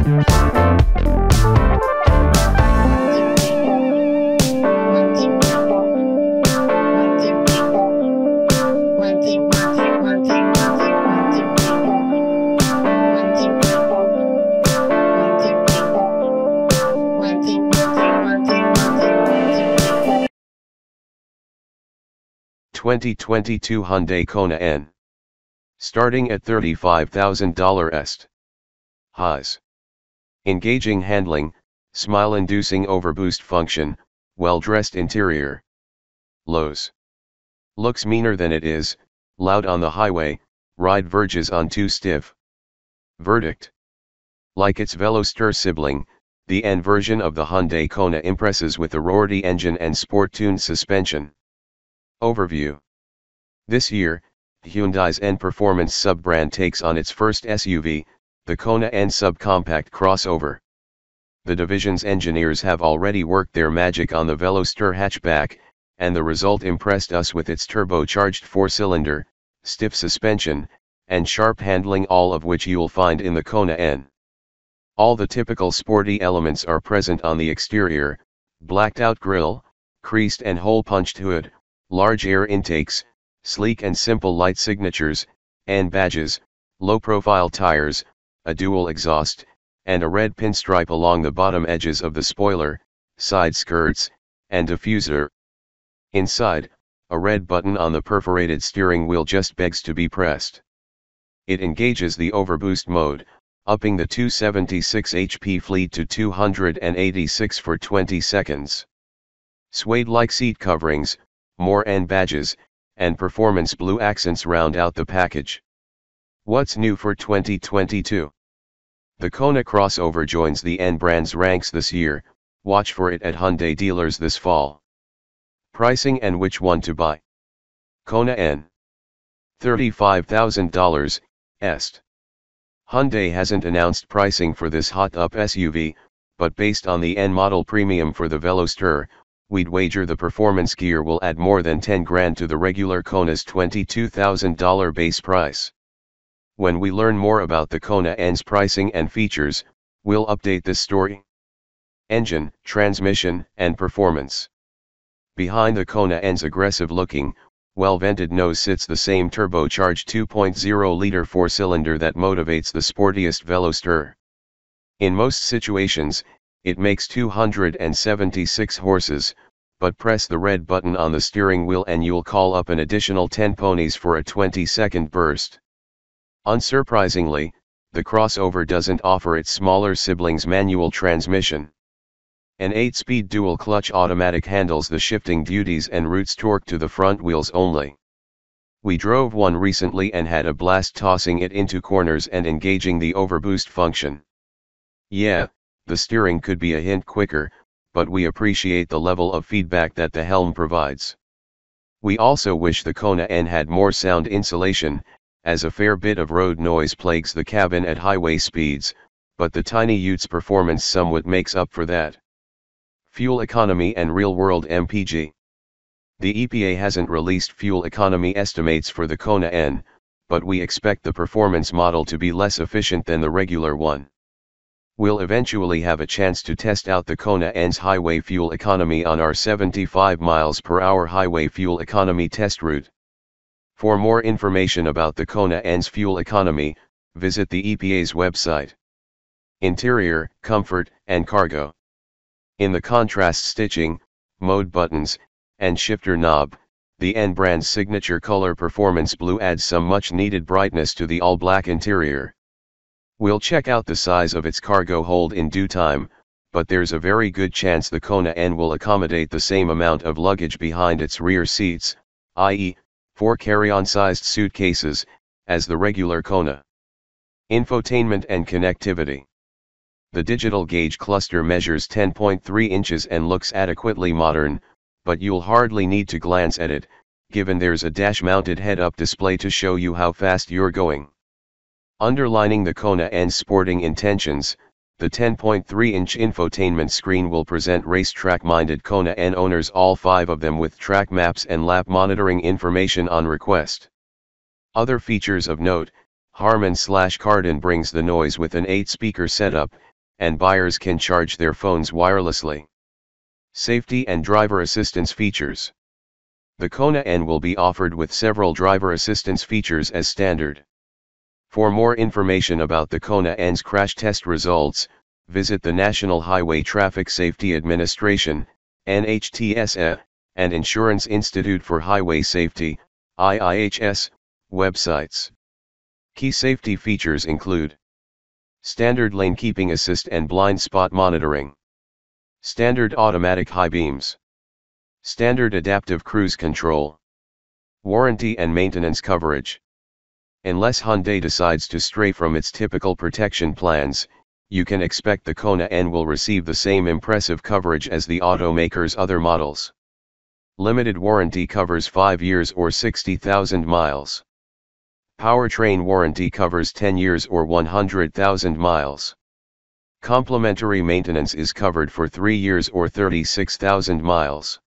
(2022) Hyundai Kona N. Starting at $35,000 est. Highs. Engaging handling, smile-inducing overboost function, well-dressed interior. Lows. Looks meaner than it is, loud on the highway, ride verges on too stiff. Verdict. Like its Veloster sibling, the N version of the Hyundai Kona impresses with a roarty engine and sport-tuned suspension. Overview. This year, Hyundai's N Performance sub-brand takes on its first SUV, the Kona N subcompact crossover. The division's engineers have already worked their magic on the Veloster hatchback, and the result impressed us with its turbocharged four-cylinder, stiff suspension, and sharp handling, all of which you'll find in the Kona N. All the typical sporty elements are present on the exterior: blacked-out grille, creased and hole-punched hood, large air intakes, sleek and simple light signatures, and badges, low-profile tires, a dual exhaust, and a red pinstripe along the bottom edges of the spoiler, side skirts, and diffuser. Inside, a red button on the perforated steering wheel just begs to be pressed. It engages the overboost mode, upping the 276 HP fleet to 286 for 20 seconds. Suede-like seat coverings, more N badges, and performance blue accents round out the package. What's new for 2022? The Kona crossover joins the N brand's ranks this year. Watch for it at Hyundai dealers this fall. Pricing and which one to buy. Kona N. $35,000 est. Hyundai hasn't announced pricing for this hot-up SUV, but based on the N model premium for the Veloster, we'd wager the performance gear will add more than 10 grand to the regular Kona's $22,000 base price. When we learn more about the Kona N's pricing and features, we'll update this story. Engine, transmission, and performance. Behind the Kona N's aggressive-looking, well-vented nose sits the same turbocharged 2.0-liter four-cylinder that motivates the sportiest Veloster. In most situations, it makes 276 horses, but press the red button on the steering wheel and you'll call up an additional 10 ponies for a 20-second burst. Unsurprisingly, the crossover doesn't offer its smaller sibling's manual transmission. An 8-speed dual-clutch automatic handles the shifting duties and routes torque to the front wheels only. We drove one recently and had a blast tossing it into corners and engaging the overboost function. Yeah, the steering could be a hint quicker, but we appreciate the level of feedback that the helm provides. We also wish the Kona N had more sound insulation, as a fair bit of road noise plagues the cabin at highway speeds, but the tiny Utes performance somewhat makes up for that. Fuel economy and real-world MPG. The EPA hasn't released fuel economy estimates for the Kona N, but we expect the performance model to be less efficient than the regular one. We'll eventually have a chance to test out the Kona N's highway fuel economy on our 75 miles per hour highway fuel economy test route. For more information about the Kona N's fuel economy, visit the EPA's website. Interior, comfort, and cargo. In the contrast stitching, mode buttons, and shifter knob, the N brand's signature color Performance Blue adds some much-needed brightness to the all-black interior. We'll check out the size of its cargo hold in due time, but there's a very good chance the Kona N will accommodate the same amount of luggage behind its rear seats, i.e., 4 carry-on sized suitcases, as the regular Kona. Infotainment and connectivity. The digital gauge cluster measures 10.3 inches and looks adequately modern, but you'll hardly need to glance at it, given there's a dash-mounted head-up display to show you how fast you're going. Underlining the Kona N's sporting intentions, the 10.3-inch infotainment screen will present racetrack-minded Kona N owners, all 5 of them, with track maps and lap monitoring information on request. Other features of note: Harman/Kardon brings the noise with an 8-speaker setup, and buyers can charge their phones wirelessly. Safety and driver assistance features. The Kona N will be offered with several driver assistance features as standard. For more information about the Kona N's crash test results, visit the National Highway Traffic Safety Administration, NHTSA, and Insurance Institute for Highway Safety, IIHS, websites. Key safety features include standard lane keeping assist and blind spot monitoring, standard automatic high beams, standard adaptive cruise control, warranty and maintenance coverage. Unless Hyundai decides to stray from its typical protection plans, you can expect the Kona N will receive the same impressive coverage as the automaker's other models. Limited warranty covers 5 years or 60,000 miles. Powertrain warranty covers 10 years or 100,000 miles. Complimentary maintenance is covered for 3 years or 36,000 miles.